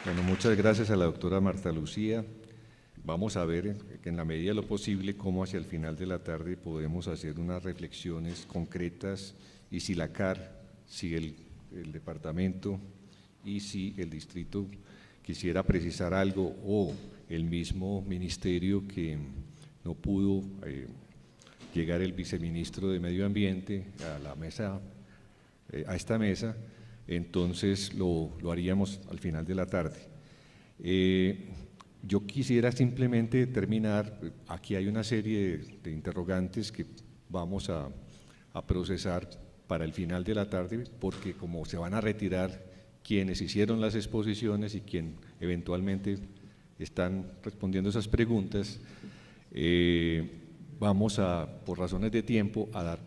Bueno, muchas gracias a la doctora Marta Lucía. Vamos a ver que en la medida de lo posible cómo hacia el final de la tarde podemos hacer unas reflexiones concretas y si la CAR, si el departamento y si el distrito quisiera precisar algo o el mismo ministerio que no pudo llegar el viceministro de Medio Ambiente a la mesa, a esta mesa, entonces lo haríamos al final de la tarde. Yo quisiera simplemente terminar, aquí hay una serie de interrogantes que vamos a procesar para el final de la tarde, porque como se van a retirar quienes hicieron las exposiciones y quien eventualmente están respondiendo esas preguntas, vamos a, por razones de tiempo, a dar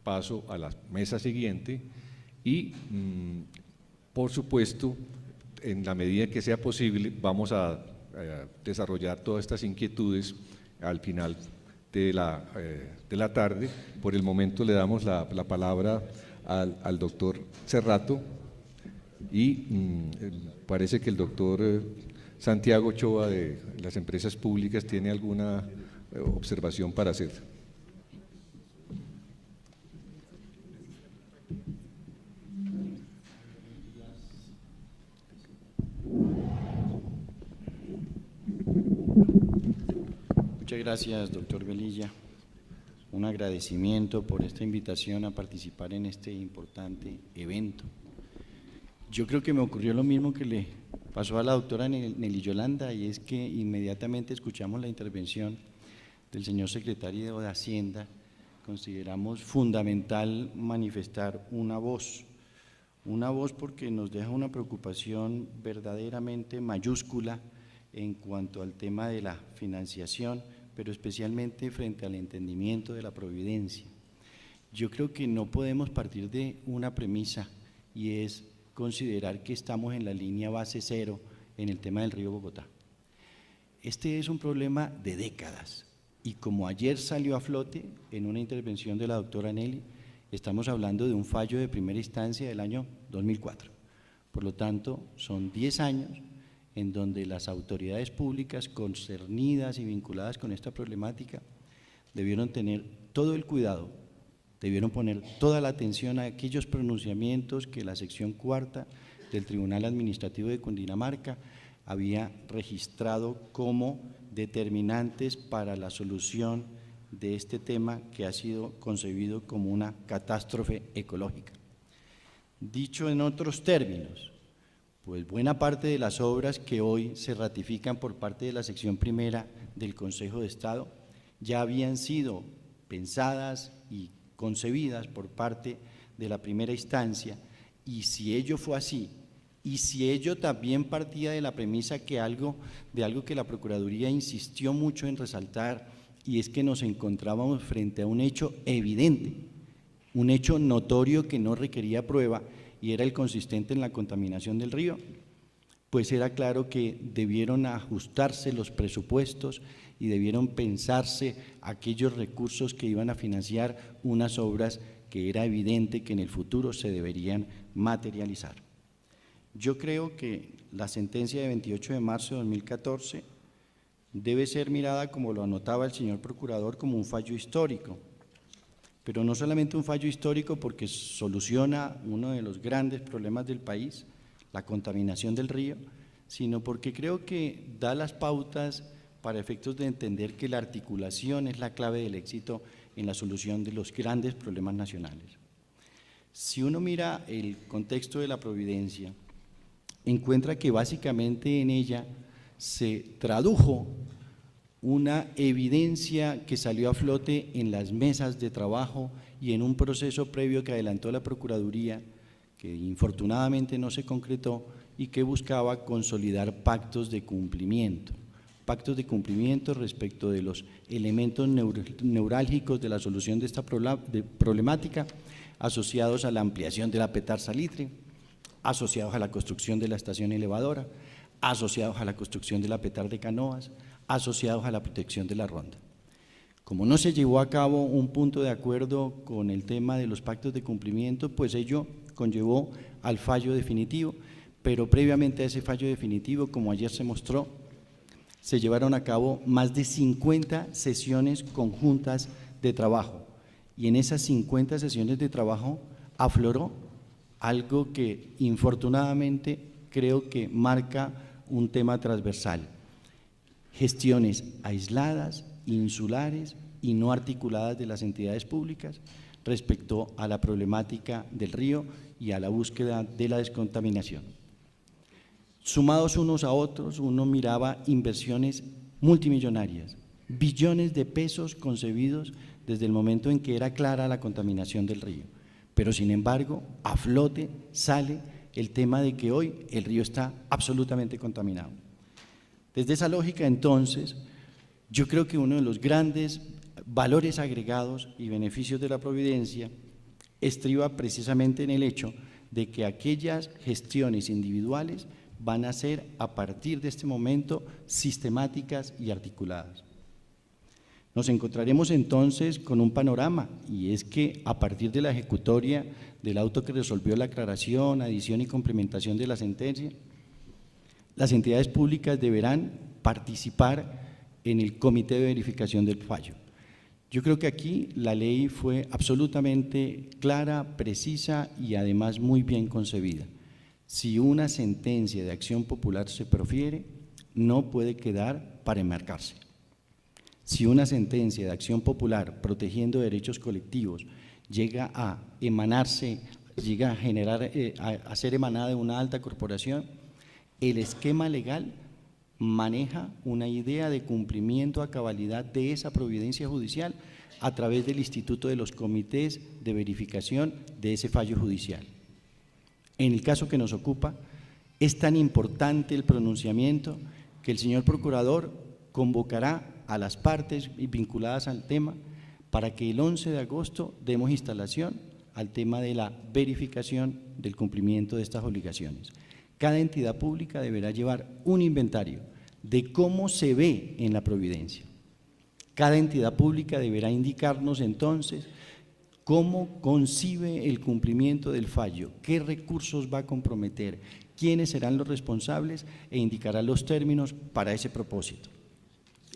paso a la mesa siguiente y, por supuesto, en la medida que sea posible, vamos a desarrollar todas estas inquietudes al final de la tarde. Por el momento le damos la palabra al doctor Cerrato y parece que el doctor Santiago Ochoa de las empresas públicas tiene alguna observación para hacer. Muchas gracias, doctor Velilla. Un agradecimiento por esta invitación a participar en este importante evento. Yo creo que me ocurrió lo mismo que le pasó a la doctora Nelly Yolanda, y es que inmediatamente escuchamos la intervención del señor secretario de Hacienda. Consideramos fundamental manifestar una voz porque nos deja una preocupación verdaderamente mayúscula en cuanto al tema de la financiación, pero especialmente frente al entendimiento de la providencia. Yo creo que no podemos partir de una premisa, y es considerar que estamos en la línea base cero en el tema del río Bogotá. Este es un problema de décadas, y como ayer salió a flote en una intervención de la doctora Nelly, estamos hablando de un fallo de primera instancia del año 2004. Por lo tanto, son 10 años en donde las autoridades públicas concernidas y vinculadas con esta problemática debieron tener todo el cuidado, debieron poner toda la atención a aquellos pronunciamientos que la sección cuarta del Tribunal Administrativo de Cundinamarca había registrado como determinantes para la solución de este tema que ha sido concebido como una catástrofe ecológica. Dicho en otros términos, pues buena parte de las obras que hoy se ratifican por parte de la sección primera del Consejo de Estado ya habían sido pensadas y concebidas por parte de la primera instancia, y si ello fue así, y si ello también partía de la premisa que algo que la Procuraduría insistió mucho en resaltar, y es que nos encontrábamos frente a un hecho evidente, un hecho notorio que no requería prueba, y era el consistente en la contaminación del río, pues era claro que debieron ajustarse los presupuestos y debieron pensarse aquellos recursos que iban a financiar unas obras que era evidente que en el futuro se deberían materializar. Yo creo que la sentencia de 28 de marzo de 2014 debe ser mirada, como lo anotaba el señor procurador, como un fallo histórico, pero no solamente un fallo histórico porque soluciona uno de los grandes problemas del país, la contaminación del río, sino porque creo que da las pautas para efectos de entender que la articulación es la clave del éxito en la solución de los grandes problemas nacionales. Si uno mira el contexto de la providencia, encuentra que básicamente en ella se tradujo una evidencia que salió a flote en las mesas de trabajo y en un proceso previo que adelantó la Procuraduría, que infortunadamente no se concretó y que buscaba consolidar pactos de cumplimiento respecto de los elementos neurálgicos de la solución de esta problemática, asociados a la ampliación de la Petar Salitre, asociados a la construcción de la estación elevadora, asociados a la construcción de la Petar de Canoas, asociados a la protección de la ronda. Como no se llevó a cabo un punto de acuerdo con el tema de los pactos de cumplimiento, pues ello conllevó al fallo definitivo, pero previamente a ese fallo definitivo, como ayer se mostró, se llevaron a cabo más de 50 sesiones conjuntas de trabajo, y en esas 50 sesiones de trabajo afloró algo que infortunadamente creo que marca un tema transversal: gestiones aisladas, insulares y no articuladas de las entidades públicas respecto a la problemática del río y a la búsqueda de la descontaminación. Sumados unos a otros, uno miraba inversiones multimillonarias, billones de pesos concebidos desde el momento en que era clara la contaminación del río, pero sin embargo a flote sale el tema de que hoy el río está absolutamente contaminado. Desde esa lógica, entonces, yo creo que uno de los grandes valores agregados y beneficios de la Providencia estriba precisamente en el hecho de que aquellas gestiones individuales van a ser a partir de este momento sistemáticas y articuladas. Nos encontraremos entonces con un panorama, y es que a partir de la ejecutoria del auto que resolvió la aclaración, adición y complementación de la sentencia, las entidades públicas deberán participar en el comité de verificación del fallo. Yo creo que aquí la ley fue absolutamente clara, precisa y además muy bien concebida. Si una sentencia de acción popular se profiere, no puede quedar para enmarcarse. Si una sentencia de acción popular protegiendo derechos colectivos llega a emanarse, llega a generar, a ser emanada de una alta corporación, el esquema legal maneja una idea de cumplimiento a cabalidad de esa providencia judicial a través del instituto de los comités de verificación de ese fallo judicial. En el caso que nos ocupa, es tan importante el pronunciamiento que el señor procurador convocará a las partes vinculadas al tema para que el 11 de agosto demos instalación al tema de la verificación del cumplimiento de estas obligaciones. Cada entidad pública deberá llevar un inventario de cómo se ve en la providencia. Cada entidad pública deberá indicarnos entonces cómo concibe el cumplimiento del fallo, qué recursos va a comprometer, quiénes serán los responsables e indicará los términos para ese propósito.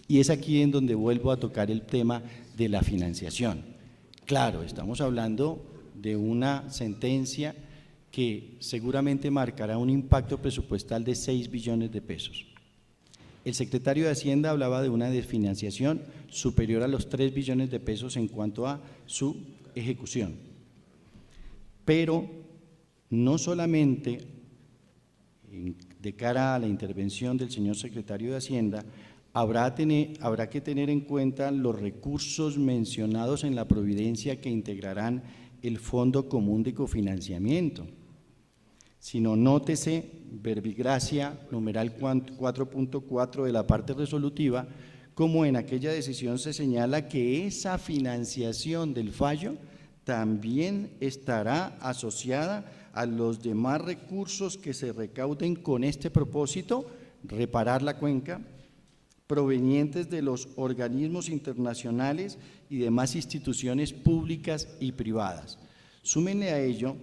Y es aquí en donde vuelvo a tocar el tema de la financiación. Claro, estamos hablando de una sentencia que seguramente marcará un impacto presupuestal de 6 billones de pesos. El secretario de Hacienda hablaba de una desfinanciación superior a los 3 billones de pesos en cuanto a su ejecución. Pero no solamente de cara a la intervención del señor secretario de Hacienda, habrá que tener en cuenta los recursos mencionados en la providencia que integrarán el Fondo Común de Cofinanciamiento, sino nótese, verbigracia, numeral 4.4 de la parte resolutiva, como en aquella decisión se señala que esa financiación del fallo también estará asociada a los demás recursos que se recauden con este propósito, reparar la cuenca, provenientes de los organismos internacionales y demás instituciones públicas y privadas. Súmenle a ello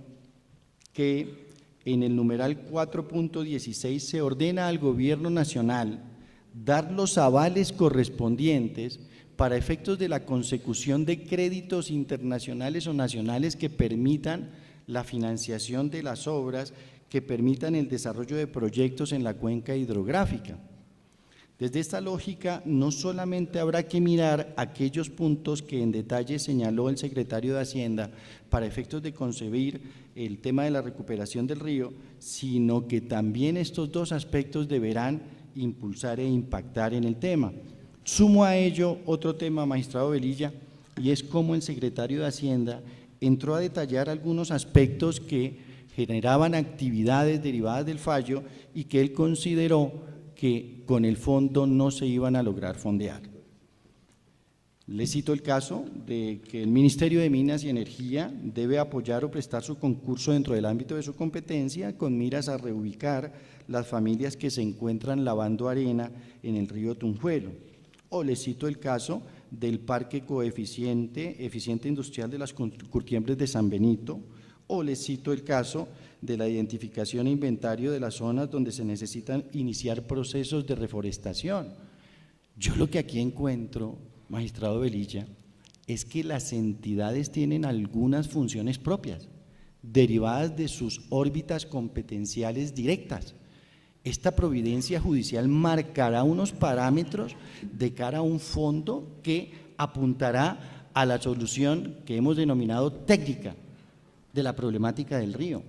que en el numeral 4.16 se ordena al Gobierno Nacional dar los avales correspondientes para efectos de la consecución de créditos internacionales o nacionales que permitan la financiación de las obras, que permitan el desarrollo de proyectos en la cuenca hidrográfica. Desde esta lógica, no solamente habrá que mirar aquellos puntos que en detalle señaló el secretario de Hacienda para efectos de concebir el tema de la recuperación del río, sino que también estos dos aspectos deberán impulsar e impactar en el tema. Sumo a ello otro tema, magistrado Velilla, y es cómo el secretario de Hacienda entró a detallar algunos aspectos que generaban actividades derivadas del fallo y que él consideró que con el fondo no se iban a lograr fondear. Les cito el caso de que el Ministerio de Minas y Energía debe apoyar o prestar su concurso dentro del ámbito de su competencia con miras a reubicar las familias que se encuentran lavando arena en el río Tunjuelo. O les cito el caso del Parque Eficiente Industrial de las Curtiembres de San Benito, o les cito el caso de la identificación e inventario de las zonas donde se necesitan iniciar procesos de reforestación. Yo lo que aquí encuentro, magistrado Velilla, es que las entidades tienen algunas funciones propias, derivadas de sus órbitas competenciales directas. Esta providencia judicial marcará unos parámetros de cara a un fondo que apuntará a la solución que hemos denominado técnica de la problemática del río.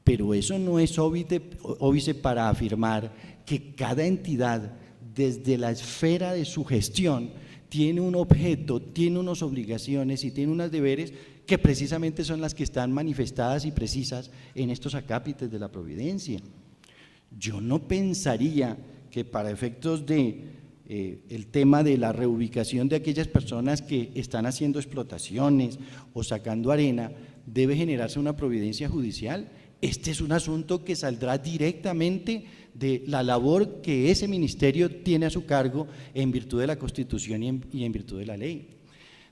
Pero eso no es óbice para afirmar que cada entidad, desde la esfera de su gestión, tiene un objeto, tiene unas obligaciones y tiene unos deberes que precisamente son las que están manifestadas y precisas en estos acápites de la providencia. Yo no pensaría que para efectos de el tema de la reubicación de aquellas personas que están haciendo explotaciones o sacando arena, debe generarse una providencia judicial. Este es un asunto que saldrá directamente de la labor que ese ministerio tiene a su cargo en virtud de la Constitución y en virtud de la ley.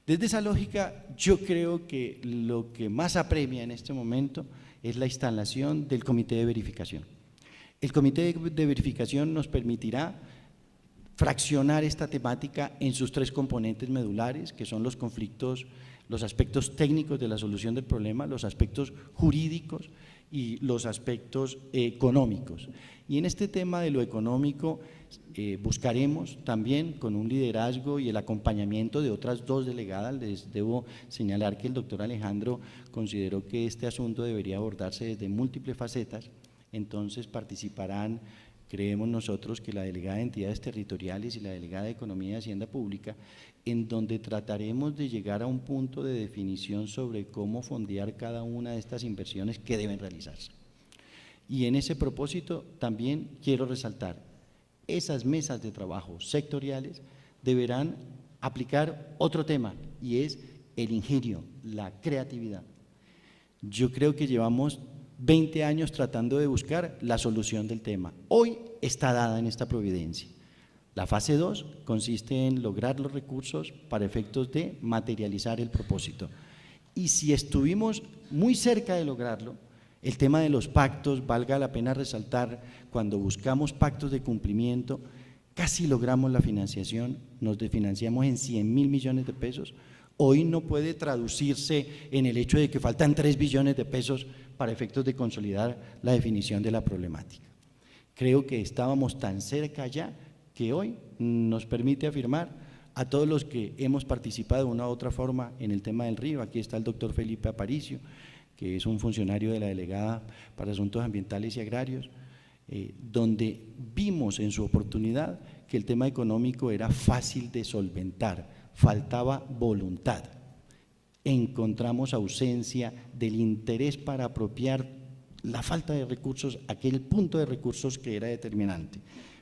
Desde esa lógica, yo creo que lo que más apremia en este momento es la instalación del comité de verificación. El comité de verificación nos permitirá fraccionar esta temática en sus tres componentes medulares, que son los conflictos, los aspectos técnicos de la solución del problema, los aspectos jurídicos y los aspectos económicos. Y en este tema de lo económico buscaremos también con un liderazgo y el acompañamiento de otras dos delegadas. Les debo señalar que el doctor Alejandro consideró que este asunto debería abordarse desde múltiples facetas, entonces participarán, creemos nosotros, que la delegada de entidades territoriales y la delegada de Economía y Hacienda Pública, en donde trataremos de llegar a un punto de definición sobre cómo fondear cada una de estas inversiones que deben realizarse. Y en ese propósito también quiero resaltar, esas mesas de trabajo sectoriales deberán aplicar otro tema, y es el ingenio, la creatividad. Yo creo que llevamos 20 años tratando de buscar la solución del tema. Hoy está dada en esta providencia. La fase 2 consiste en lograr los recursos para efectos de materializar el propósito. Y si estuvimos muy cerca de lograrlo, el tema de los pactos, valga la pena resaltar, cuando buscamos pactos de cumplimiento, casi logramos la financiación, nos desfinanciamos en 100.000 millones de pesos. Hoy no puede traducirse en el hecho de que faltan 3 billones de pesos para efectos de consolidar la definición de la problemática. Creo que estábamos tan cerca ya que hoy nos permite afirmar a todos los que hemos participado de una u otra forma en el tema del río. Aquí está el doctor Felipe Aparicio, que es un funcionario de la Delegada para Asuntos Ambientales y Agrarios, donde vimos en su oportunidad que el tema económico era fácil de solventar, faltaba voluntad. Encontramos ausencia del interés para apropiar la falta de recursos, aquel punto de recursos que era determinante.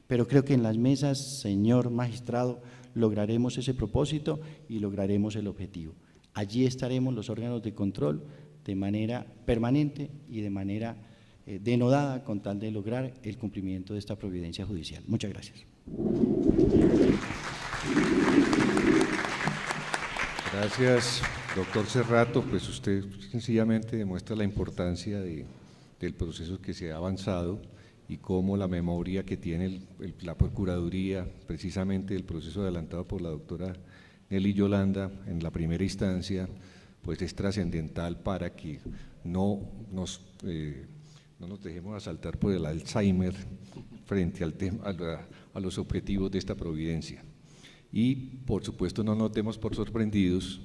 Pero creo que en las mesas, señor magistrado, lograremos ese propósito y lograremos el objetivo. Allí estaremos los órganos de control de manera permanente y de manera denodada con tal de lograr el cumplimiento de esta providencia judicial. Muchas gracias. Gracias, doctor Cerrato. Pues usted sencillamente demuestra la importancia del proceso que se ha avanzado y cómo la memoria que tiene la Procuraduría, precisamente del proceso adelantado por la doctora Nelly Yolanda en la primera instancia, pues es trascendental para que no nos dejemos asaltar por el Alzheimer frente al tema, a los objetivos de esta providencia. Y, por supuesto, no nos demos por sorprendidos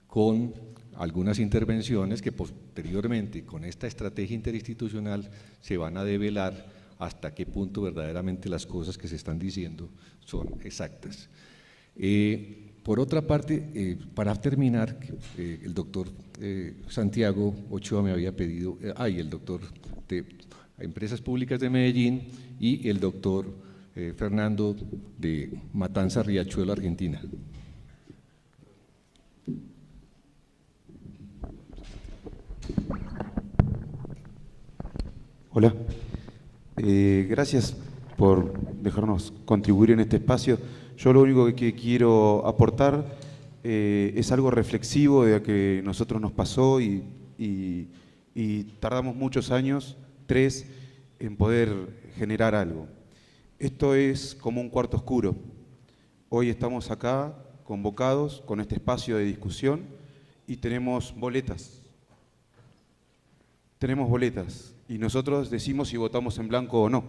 con algunas intervenciones que posteriormente, con esta estrategia interinstitucional, se van a develar hasta qué punto verdaderamente las cosas que se están diciendo son exactas. Por otra parte, para terminar, el doctor Santiago Ochoa me había pedido, y el doctor de Empresas Públicas de Medellín y el doctor Fernando de Matanza, Riachuelo, Argentina. Hola, gracias por dejarnos contribuir en este espacio. Yo lo único que quiero aportar es algo reflexivo de lo que a nosotros nos pasó y tardamos muchos años 3, en poder generar algo. Esto es como un cuarto oscuro. Hoy estamos acá convocados con este espacio de discusión y tenemos boletas. Tenemos boletas y nosotros decimos si votamos en blanco o no.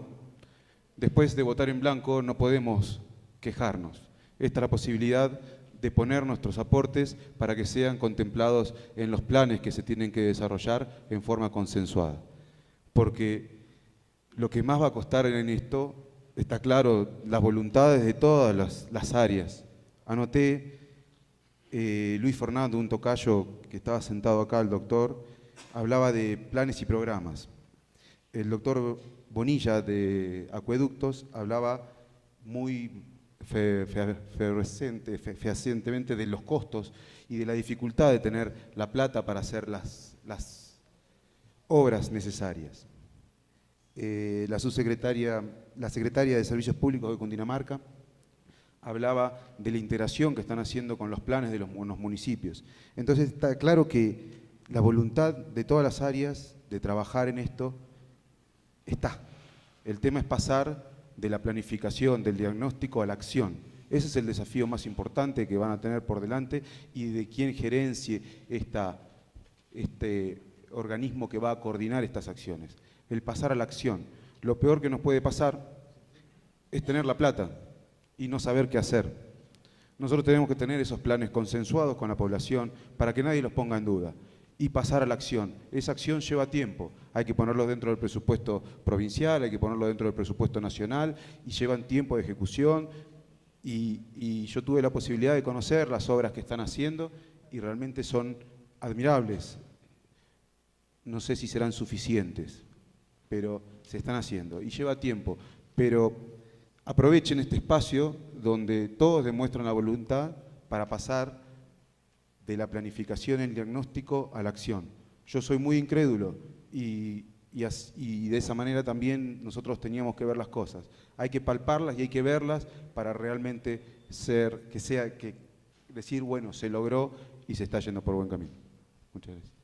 Después de votar en blanco no podemos quejarnos. Esta es la posibilidad de poner nuestros aportes para que sean contemplados en los planes que se tienen que desarrollar en forma consensuada. Porque lo que más va a costar en esto, está claro, las voluntades de todas las áreas. Anoté, Luis Fernando, un tocayo que estaba sentado acá, el doctor, hablaba de planes y programas. El doctor Bonilla de Acueductos hablaba muy fehacientemente de los costos y de la dificultad de tener la plata para hacer las obras necesarias. La secretaria de Servicios Públicos de Cundinamarca hablaba de la integración que están haciendo con los planes de los municipios. Entonces está claro que la voluntad de todas las áreas de trabajar en esto está. El tema es pasar de la planificación, del diagnóstico a la acción. Ese es el desafío más importante que van a tener por delante y de quién gerencie este organismo que va a coordinar estas acciones. El pasar a la acción. Lo peor que nos puede pasar es tener la plata y no saber qué hacer. Nosotros tenemos que tener esos planes consensuados con la población para que nadie los ponga en duda y pasar a la acción. Esa acción lleva tiempo, hay que ponerlo dentro del presupuesto provincial, hay que ponerlo dentro del presupuesto nacional y llevan tiempo de ejecución y yo tuve la posibilidad de conocer las obras que están haciendo y realmente son admirables. No sé si serán suficientes, pero se están haciendo y lleva tiempo, pero aprovechen este espacio donde todos demuestran la voluntad para pasar de la planificación y el diagnóstico a la acción. Yo soy muy incrédulo y de esa manera también nosotros teníamos que ver las cosas. Hay que palparlas y hay que verlas para realmente decir, bueno, se logró y se está yendo por buen camino. Muchas gracias.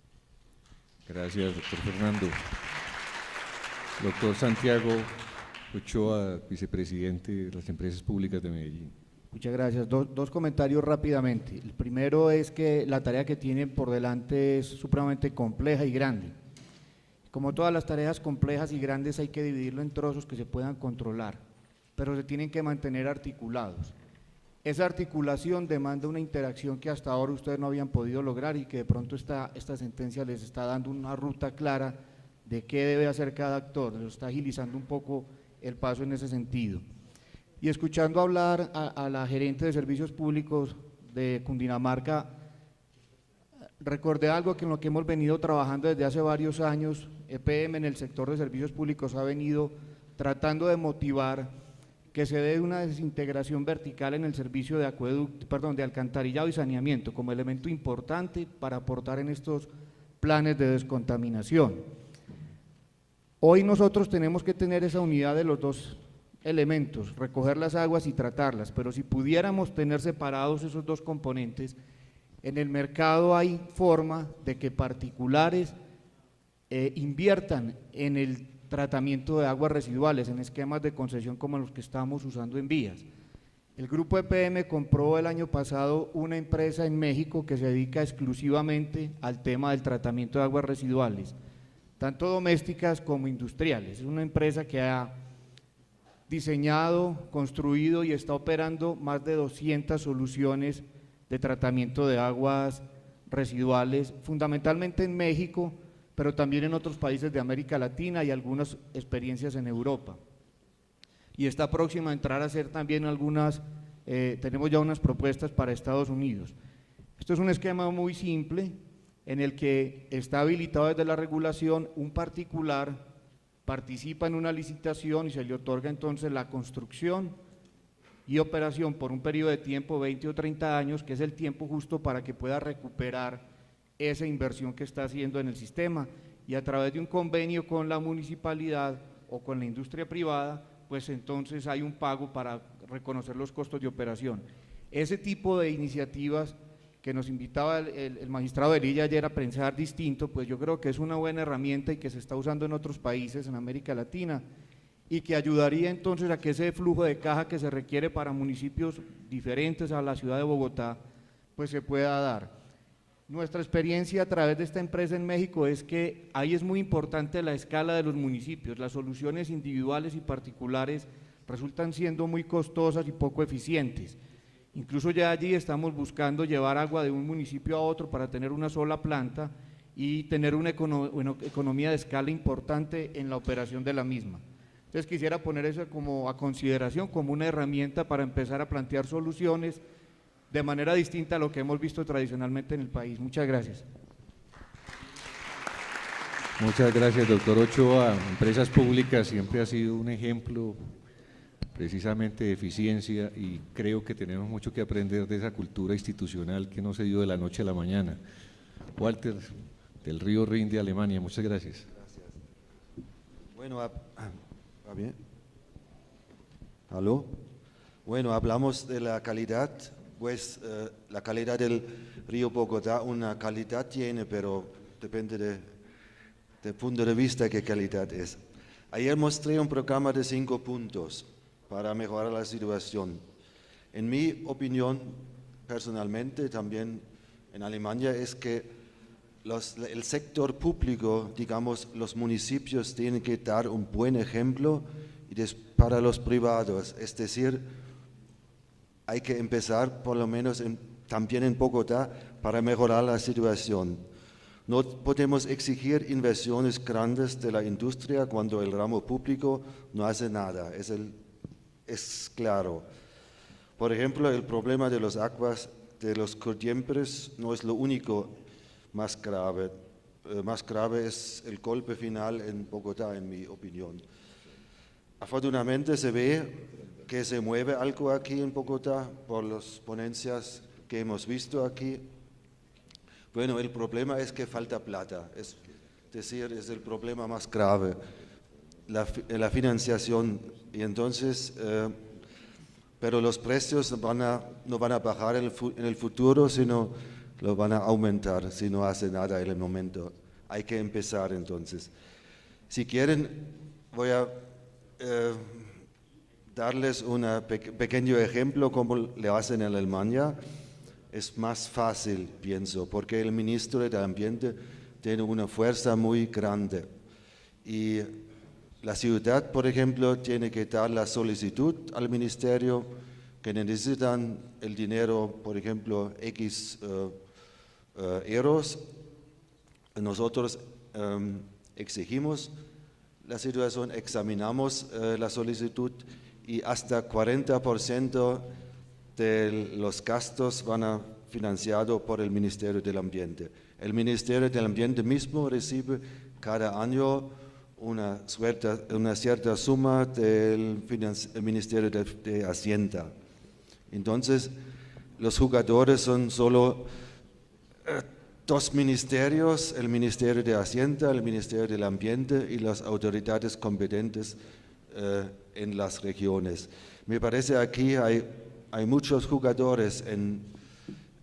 Gracias, doctor Fernando. Doctor Santiago Ochoa, vicepresidente de las Empresas Públicas de Medellín. Muchas gracias. Dos comentarios rápidamente. El primero es que la tarea que tienen por delante es supremamente compleja y grande. Como todas las tareas complejas y grandes hay que dividirlo en trozos que se puedan controlar, pero se tienen que mantener articulados. Esa articulación demanda una interacción que hasta ahora ustedes no habían podido lograr y que de pronto esta sentencia les está dando una ruta clara de qué debe hacer cada actor, les está agilizando un poco el paso en ese sentido. Y escuchando hablar a la gerente de servicios públicos de Cundinamarca, recordé algo en lo que hemos venido trabajando desde hace varios años. EPM en el sector de servicios públicos ha venido tratando de motivar que se dé una desintegración vertical en el servicio de de alcantarillado y saneamiento como elemento importante para aportar en estos planes de descontaminación. Hoy nosotros tenemos que tener esa unidad de los dos elementos, recoger las aguas y tratarlas, pero si pudiéramos tener separados esos dos componentes, en el mercado hay forma de que particulares inviertan en el tratamiento de aguas residuales, en esquemas de concesión como los que estamos usando en vías. El grupo EPM compró el año pasado una empresa en México que se dedica exclusivamente al tema del tratamiento de aguas residuales, tanto domésticas como industriales. Es una empresa que ha diseñado, construido y está operando más de 200 soluciones de tratamiento de aguas residuales, fundamentalmente en México, pero también en otros países de América Latina y algunas experiencias en Europa. Y está próxima a entrar a hacer también tenemos ya unas propuestas para Estados Unidos. Esto es un esquema muy simple en el que está habilitado desde la regulación, un particular participa en una licitación y se le otorga entonces la construcción y operación por un periodo de tiempo 20 o 30 años, que es el tiempo justo para que pueda recuperar esa inversión que está haciendo en el sistema, y a través de un convenio con la municipalidad o con la industria privada, pues entonces hay un pago para reconocer los costos de operación. Ese tipo de iniciativas que nos invitaba el magistrado Velilla ayer a pensar distinto, pues yo creo que es una buena herramienta y que se está usando en otros países en América Latina y que ayudaría entonces a que ese flujo de caja que se requiere para municipios diferentes a la ciudad de Bogotá, pues se pueda dar. Nuestra experiencia a través de esta empresa en México es que ahí es muy importante la escala de los municipios, las soluciones individuales y particulares resultan siendo muy costosas y poco eficientes. Incluso ya allí estamos buscando llevar agua de un municipio a otro para tener una sola planta y tener una economía de escala importante en la operación de la misma. Entonces quisiera poner eso como a consideración, como una herramienta para empezar a plantear soluciones de manera distinta a lo que hemos visto tradicionalmente en el país. Muchas gracias. Muchas gracias, doctor Ochoa. Empresas públicas siempre ha sido un ejemplo precisamente de eficiencia y creo que tenemos mucho que aprender de esa cultura institucional que no se dio de la noche a la mañana. Walter, del Río Rin de Alemania, muchas gracias. Bueno, bien. ¿Aló? Bueno, hablamos de la calidad, pues la calidad del río Bogotá, una calidad tiene, pero depende del punto de vista qué calidad es. Ayer mostré un programa de 5 puntos para mejorar la situación. En mi opinión, personalmente, también en Alemania, es que el sector público, digamos, los municipios tienen que dar un buen ejemplo para los privados, es decir, hay que empezar por lo menos también en Bogotá para mejorar la situación. No podemos exigir inversiones grandes de la industria cuando el ramo público no hace nada, es claro. Por ejemplo, el problema de las aguas de los corrientes no es lo único más grave. Más grave es el golpe final en Bogotá, en mi opinión. Afortunadamente se ve que se mueve algo aquí en Bogotá por las ponencias que hemos visto aquí. Bueno, el problema es que falta plata, es decir, es el problema más grave, la financiación. Y entonces, pero los precios no van a bajar en el futuro, sino lo van a aumentar si no hace nada en el momento. Hay que empezar entonces. Si quieren, voy a darles un pequeño ejemplo como le hacen en Alemania. Es más fácil, pienso, porque el ministro del Ambiente tiene una fuerza muy grande. Y la ciudad, por ejemplo, tiene que dar la solicitud al ministerio que necesitan el dinero, por ejemplo, X euros. Nosotros exigimos la situación, examinamos la solicitud y hasta 40% de los gastos van a financiados por el Ministerio del Ambiente. El Ministerio del Ambiente mismo recibe cada año una cierta suma del Ministerio de Hacienda. Entonces, los jugadores son solo 2 ministerios, el Ministerio de Hacienda, el Ministerio del Ambiente y las autoridades competentes en las regiones. Me parece aquí hay muchos jugadores en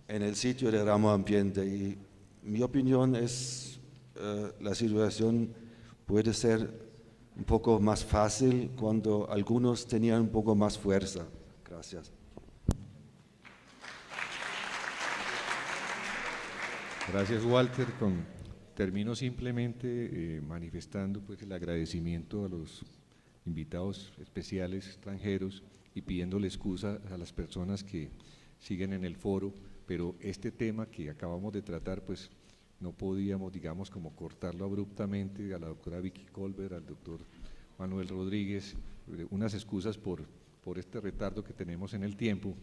el sitio de ramo ambiente y mi opinión es la situación puede ser un poco más fácil cuando algunos tenían un poco más fuerza. Gracias. Gracias, Walter. Termino simplemente manifestando pues, el agradecimiento a los invitados especiales extranjeros y pidiéndole excusa a las personas que siguen en el foro, pero este tema que acabamos de tratar, pues no podíamos, digamos, como cortarlo abruptamente. A la doctora Vicky Colbert, al doctor Manuel Rodríguez, unas excusas por este retardo que tenemos en el tiempo,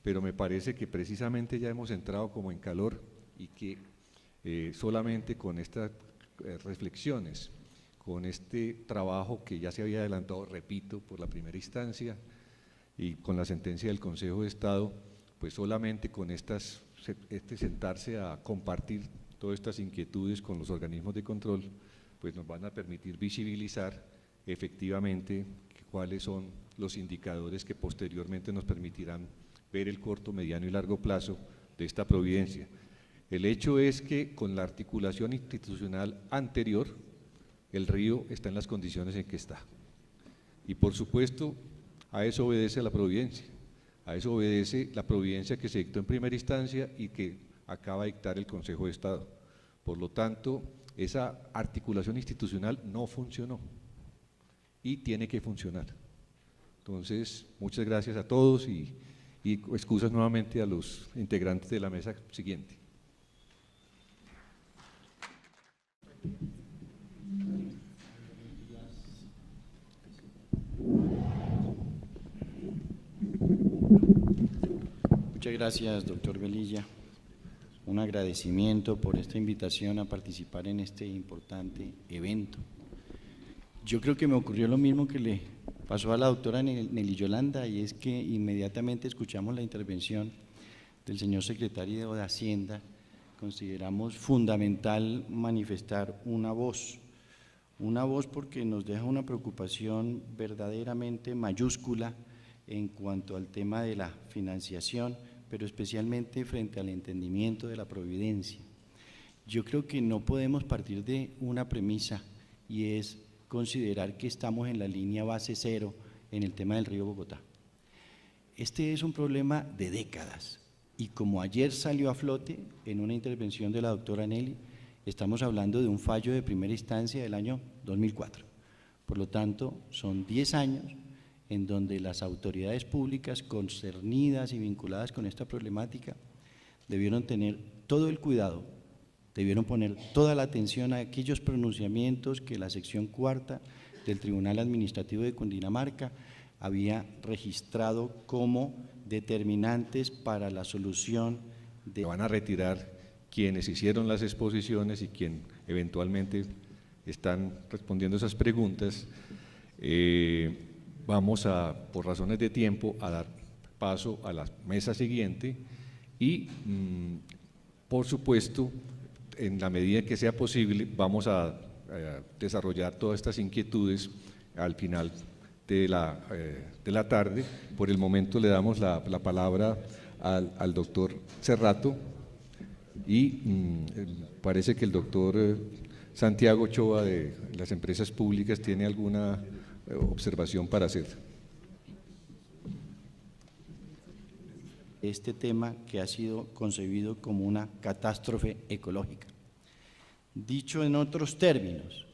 pero me parece que precisamente ya hemos entrado como en calor y que solamente con estas reflexiones, con este trabajo que ya se había adelantado, repito, por la primera instancia y con la sentencia del Consejo de Estado, pues solamente con sentarse a compartir todas estas inquietudes con los organismos de control, pues nos van a permitir visibilizar efectivamente cuáles son los indicadores que posteriormente nos permitirán ver el corto, mediano y largo plazo de de esta providencia. El hecho es que con la articulación institucional anterior, el río está en las condiciones en que está. Y por supuesto, a eso obedece la providencia, a eso obedece la providencia que se dictó en primera instancia y que acaba de dictar el Consejo de Estado. Por lo tanto, esa articulación institucional no funcionó y tiene que funcionar. Entonces, muchas gracias a todos y excusas nuevamente a los integrantes de la mesa siguiente. Muchas gracias, doctor Velilla. Un agradecimiento por esta invitación a participar en este importante evento. Yo creo que me ocurrió lo mismo que le pasó a la doctora Nelly Yolanda, y es que inmediatamente escuchamos la intervención del señor secretario de Hacienda. Consideramos fundamental manifestar una voz porque nos deja una preocupación verdaderamente mayúscula en cuanto al tema de la financiación, pero especialmente frente al entendimiento de la providencia. Yo creo que no podemos partir de una premisa, y es considerar que estamos en la línea base cero en el tema del río Bogotá. Este es un problema de décadas, y como ayer salió a flote en una intervención de la doctora Nelly, estamos hablando de un fallo de primera instancia del año 2004. Por lo tanto, son 10 años en donde las autoridades públicas concernidas y vinculadas con esta problemática debieron tener todo el cuidado, debieron poner toda la atención a aquellos pronunciamientos que la sección cuarta del Tribunal Administrativo de Cundinamarca había registrado como determinantes para la solución de… Van a retirar quienes hicieron las exposiciones y quien eventualmente están respondiendo esas preguntas. Vamos a, por razones de tiempo, a dar paso a la mesa siguiente y, por supuesto, en la medida que sea posible, vamos a desarrollar todas estas inquietudes al final de la tarde. Por el momento le damos la palabra al doctor Cerrato y parece que el doctor Santiago Ochoa de las empresas públicas tiene alguna observación para hacer. Este tema que ha sido concebido como una catástrofe ecológica. Dicho en otros términos,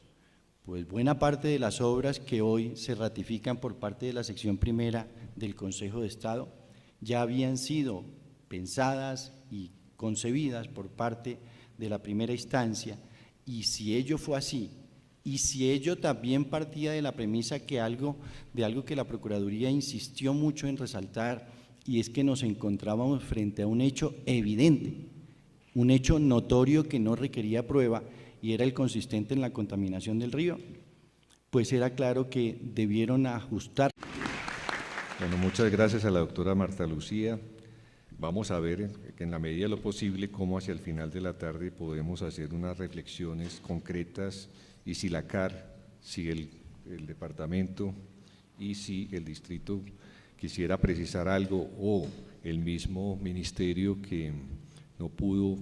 pues buena parte de las obras que hoy se ratifican por parte de la sección primera del Consejo de Estado ya habían sido pensadas y concebidas por parte de la primera instancia, y si ello fue así, y si ello también partía de la premisa que algo que la Procuraduría insistió mucho en resaltar, y es que nos encontrábamos frente a un hecho evidente, un hecho notorio que no requería prueba, y era el consistente en la contaminación del río, pues era claro que debieron ajustar. Bueno, muchas gracias a la doctora Marta Lucía. Vamos a ver en la medida de lo posible cómo hacia el final de la tarde podemos hacer unas reflexiones concretas y si la CAR, si el departamento y si el distrito quisiera precisar algo o el mismo ministerio que no pudo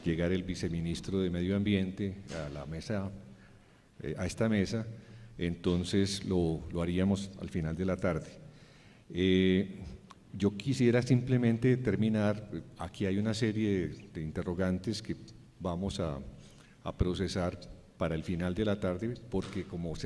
llegar el viceministro de Medio Ambiente a la mesa, a esta mesa, entonces lo haríamos al final de la tarde. Yo quisiera simplemente terminar, aquí hay una serie de interrogantes que vamos a procesar para el final de la tarde, porque como